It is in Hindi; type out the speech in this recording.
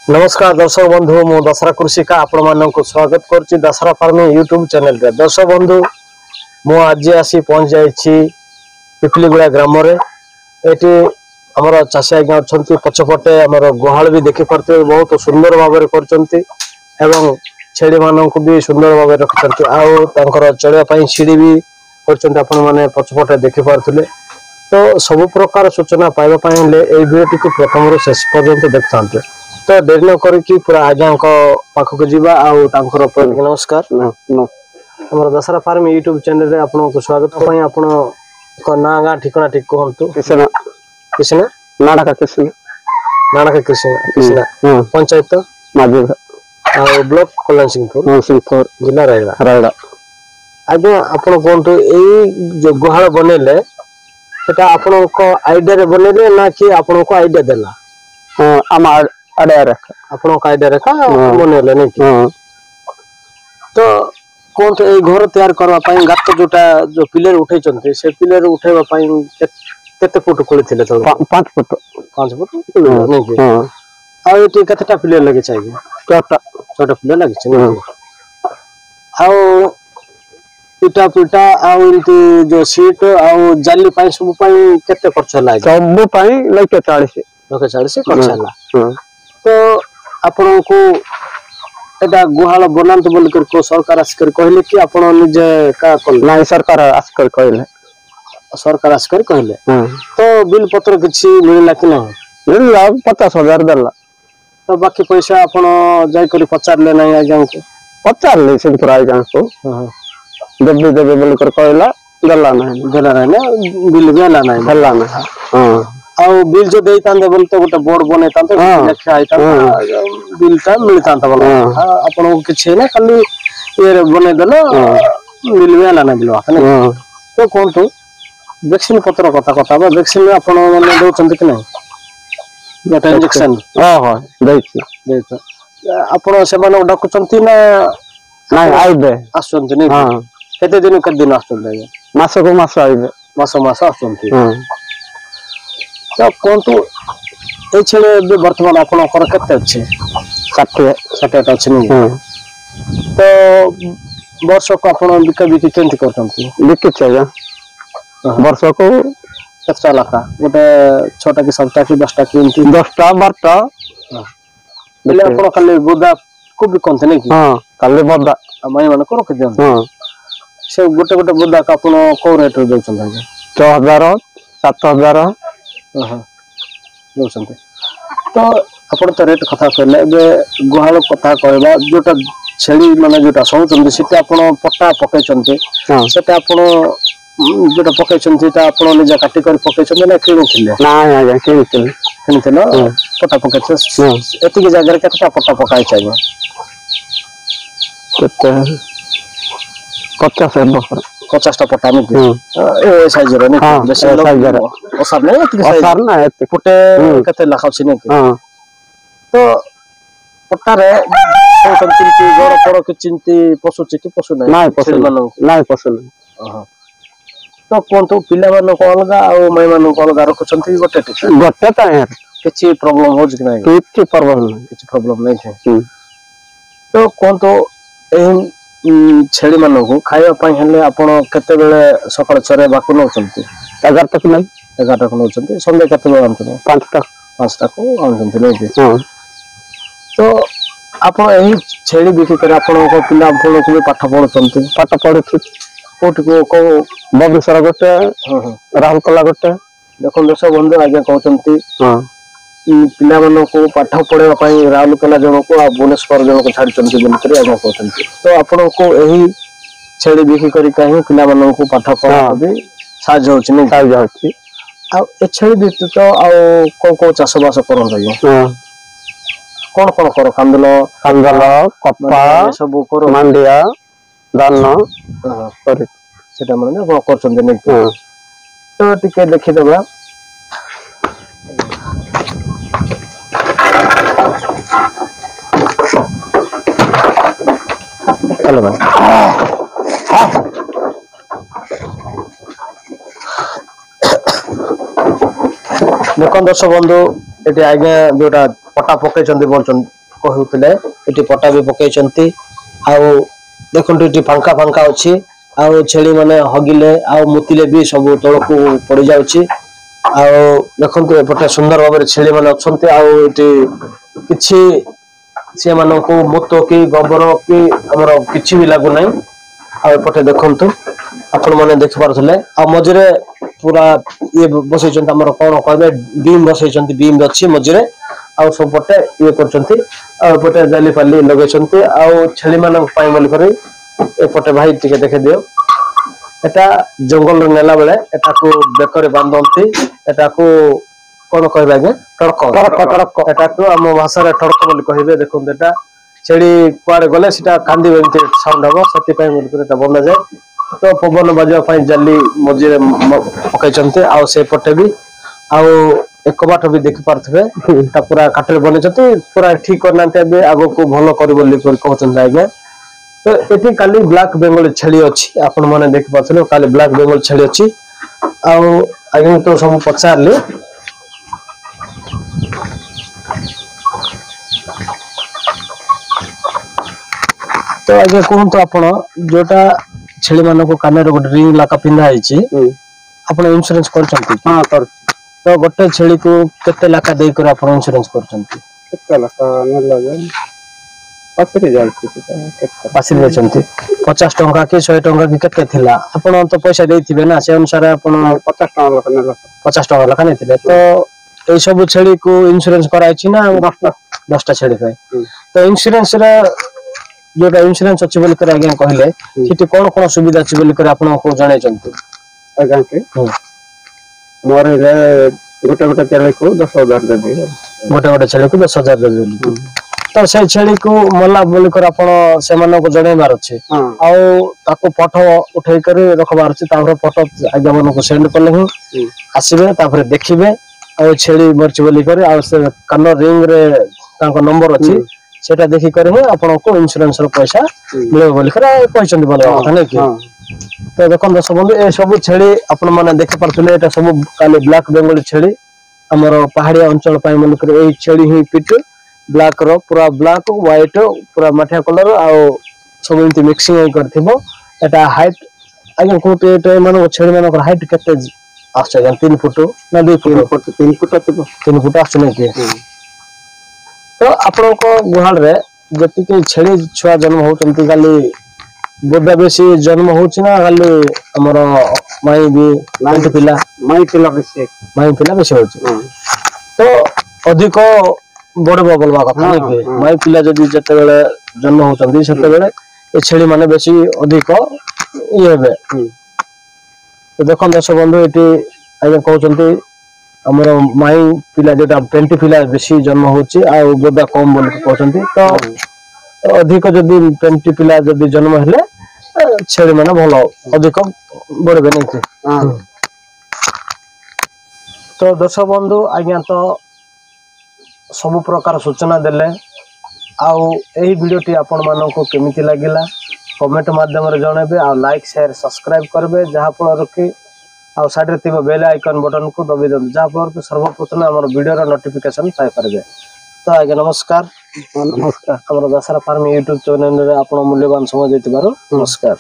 नमस्कार दर्शक बंधु मु दशहरा कृषि का आपण मानक स्वागत करछि दशहरा फार्मिंग यूट्यूब चैनल रे। दर्शक बंधु मु आज आसी पहुंच जाइछि पिपलीगुड़ा ग्राम रे। एटी हमर चाषी आज्ञा अछंती पछपटे हमर गुहाल भी देखि परते बहुत सुंदर भाव रे करचंती एवं छेड़ी मानक भी सुंदर भाव रे रखचंती आउ तांकर चढ़िया पई सीढ़ी भी करचंती आपण माने पछपटे देखि पारथिले। तो सब प्रकार सूचना पाइबा पई ले ए वीडियो को प्रथम रो शेष पर्यंत देखथांते। तो देरी न करी पूरा आज्ञा पाखक जीवा आउ तांकर नमस्कार हमर दशहरा फार्म यूट्यूब चैनल रे आपन को स्वागत पई आपन को ना गा ठिकाना ठीक कहंतु। कृष्णा कृष्णा नाडका कृष्णा पंचायत माजी आ ब्लॉक कल्याण सिंहपुर जिला रायगढ़। आज्ञा आपन कहंतु एई जो गुहाल बनेले सेटा आपन को आईडिया रे बनेले ना कि आपन को आईडिया देला? हम आईडिया रखा आपन को आईडिया रखा बनेले नहीं कि तो कोन तो ए घर तैयार करबा पई गात जोटा जो पिलर उठै चंती से पिलर उठैबा पई केते फुट खोलिथिले तो 5 फुट नहीं कि आ एटी कतटा पिलर लगे चाहिए? छोटा पिलर लगे छै आउ पिटा पिटा आउ इनती जो सीट आउ जाली पई सब पई केते खर्च लागे? सब पई लगे 40 खर्च ला। तो आपन को एटा गुहाल बनांत बोल कर को सरकार आस्कर कहले कि आपन निजे का कल नहीं सरकार आस्कर कहले तो बिल पत्र किछि मिलला कि नहीं? मिलला 50,000 देला। तो बाकी पैसा आपन जाय करी पचारले नहीं आज्ञा को? पचारले से पूरा आज्ञा को देबे बोल कर कहला देला नहीं बिल बेला नहीं हां आ बिल जो देई तांदे बोल तो गोटे बोर्ड बने तांते लेखा आइता बिल ता मिल तांता बोल आपन को किछि ना खाली ये बने देलो बिल बेला नहीं बिल तो कोन तो वैक्सीन पत्र कथा बा वैक्सीन आपन माने दउ चंती कि नहीं? गोटे इंजेक्शन हां देत आपन से माने डाकु चंती ना नहीं आइबे आसचंती नहीं? हां केते दिन आसचंती? मास को मास आइबे मास आसचंती। तो कोन तो ए छले वर्तमान आपन कर केते अछि? 60 अछि नहीं? तो वर्ष को आपन बिका केंति करतंती? बिके छै वर्ष को केतना लाखा गोटे 6टा की 7टा की 10टा की 10टा 12टा बेले आपन खाली बोदा को भी कोनते नहीं कि? हां खाली बोदा माई मन को रख दियन। हां से गोटे बोदा का आपन को रेट रे दउछन? 6000 7000 दउछन। तो आपन तो रेट कथा कहले बे गुहाल कथा कहबा जोटा छेड़ी माने जोटा सोचन सेटा आपन पट्टा पकै चंते सेटा आपन जोटा पकै चंते ता आपन निजा काटी कर पकै चंते ना किनिथिले? नाही आज्ञा किनिथिलो पट्टा पकै छ एति के जगह केटा पट्टा पकाय चाहिए? केते 50 टा पट्टा में ए साइज रे नहीं बेसी साइज रे ओसार नहीं एति साइज ओसार ना एति फुटे केते लाखा छी नहीं? हां तो पट्टा रे सोचन कि गड़ पड़ के चिंती पशु छी कि पशु नहीं पशु नहीं हां तो कोन तो पिला मानो को अलगा आ माई मानो को अलगा रखछंती गोटे ता यार किछि प्रॉब्लम हो कि नहीं? किछि प्रॉब्लम नहीं है। तो कोन तो ए छेड़ी मानो को खाଇବା ପାଇଁ हेले आपण केते बेले सकाळ चरे बाकु नउचंती? 11 तक नहीं 11 तक नउचंती संध्या केते बेले आनथनो? 5टा को आनथंती नहीं? हां तो आपण एही छेड़ी बिकि कर आपण को पिला फोन को पाठ पढुछंती कोट को बबरेश्वर गोटे राहुल कला गोटे देखो दर्शक बंधु आज्ञा कहचंती पिला मानो को पाठ पढ़ेबा पई राहुल कला जण को आ भुवनेश्वर जण को छाडी चंती बोल करे आज्ञा कहचंती। तो आपण को एही छेड़ी बिकि करी काहे पिला मानो को पाठ पढ़ा भी साज होछि नहीं? साज होछि आ ए छेड़ी दित तो आ को चाष बास करन जाय कोन करो कांदल कप्पा सब करो मांडिया धान करे सेटा माने को करचंती नहीं? तो टिके देखि देबा चलो भाई देखो दर्शक बंधु ये आज्ञा जोटा पटा पकईचंती बोलचंती कहउतले एटी पटा भी पकईचंती आ देखंतु एटी फांका फांका अछि आ छेली माने हगिले आ मुतिले भी सब तळकु पड़ी जाउछि आ देखंतु एपटे सुंदर भाबरे छेली माने अछंती आ एटी किछि से मानको मुतो की गोबर की हमर किछि भी लागु नै आ एपटे देखंतु आपण माने देख पारथले आ मजरे पूरा ये बसैचंती हमर कोन कहबे बीम बसैचंती बीम अछि मजरे आ सब पटे ये करचंती आ पटे जाली पाली लगैचंती आ छेली मानक पाई बोल करे एपटे भाई टिके देखे दियो एटा जंगल नेला बेले एटा को बेकरे बांधंती एटा को कोन कहबे आगे टड़क एटा को हम भाषा रे टड़क बोल कहबे देखो एटा छेड़ी कुआडे गले सेटा कांदी एमती साउंड हबो सती पाई बोल करे एटा बना जाए तो पवन बजवा पाई जाली मजिरे पकैचंती आ से पटे भी आ एक बाट भी देख पारथबे ता पूरा काटरे बनेचती पूरा ठीक करनाते बे आगो को भलो करी बोली कहतन आज्ञा तो एठी काली ब्लैक बेंगल छेली अछि आपण माने देख पाथले काली ब्लैक बेंगल छेली अछि आ आज्ञा तो सब पचारले तो आगे कहूं तो आपण जोटा छेली मानो को काने रो रिंग लाका पिंधा आइछि आपण इंश्योरेंस करचंती हां कर तो गोटे छेली को केते लाका देई कर आपण इंश्योरेंस करचंती केते लाका न लगे पासरी जालछि केते पासरी जाचंती 50 टंका के 100 टंका के केते थिला आपण तो पैसा देइथिबे ना से अनुसार आपण 50 टंका लाका न 50 टंका लाका नेथिले तो ए सब छेली को इंश्योरेंस कराइछि ना 10 टा छेली पे तो इंश्योरेंस रे जोटा इंश्योरेंस अछि बोली कर आज्ञा कहले सेठी कोन कोन सुविधा अछि बोली कर आपण को जानै चंती आज्ञा के मोर रे गोटे गोटे छेली को 10000 दे दे गोटे गोटे छेली को 10000 दे दे तो से छेली को मला बोली कर आपण से मानो को जणे मार अछि आ ताको फोटो उठै कर रखबार अछि तापर फोटो आज्ञा मानो को सेंड करले ही आसीबे तापर देखिबे आ छेली मरच बोली कर आ से कान रिंग रे ताको नंबर अछि सेटा देखि करे हो आपण को इंश्योरेंस रो पैसा मिले बोली कर कहचंदी बोले कथा नै कि तो देखन दस बंधु ए सब छेली आपण माने देख परथले एटा सब काले ब्लैक बेंगल छेली हमर पहाड़िया अंचल पाई बोली कर ए छेली ही पिट ब्लैक रो पूरा ब्लैक व्हाइट पूरा मठिया कलर आ सब इनती मिक्सिंग होई करथिबो एटा हाइट आगे कोटे एटा मानो छेली मानो हाइट केते आछे 3 फुट ना 2 फुट 3 फुट 3 फुट आछे नै कि तो आपण को गुहाल रे जति के छेली छुआ जन्म होचंती खाली बोडा बेसी जन्म होची ना खाली हमर माई भी माई पिला बेसी होची तो अधिक बड़ बबलवा कथा नै के माई पिला जदी जते बेले जन्म होचंती सेते बेले ए छेली माने बेसी अधिक ई हेबे तो देखन दर्शक बंधु एटी आगे कहउचंती हमर माई पिला जेटा 20 पिला बेसी जन्म होची आ बोडा कम बोल कहउचंती तो अधिक जदी 20 पिला जदी जन्म हेले छेली माने भलो अधिक बड़बे नै के तो दर्शक बंधु आज्ञा तो सब प्रकार सूचना देले आउ एही वीडियोटी आपण मानको को केमिति लागिला कमेंट माध्यम रे जणेबे आ लाइक शेयर सब्सक्राइब करबे जहा फल कि आ साइड रे थिबा बेल आइकन बटन को दबी दन जहा फल कि सर्वप्रथम हमर वीडियो रो नोटिफिकेशन पाइ परबे तो आगे नमस्कार हमर दशहरा फार्म YouTube चैनल रे आपण मूल्यवान समय देतिबारो नमस्कार।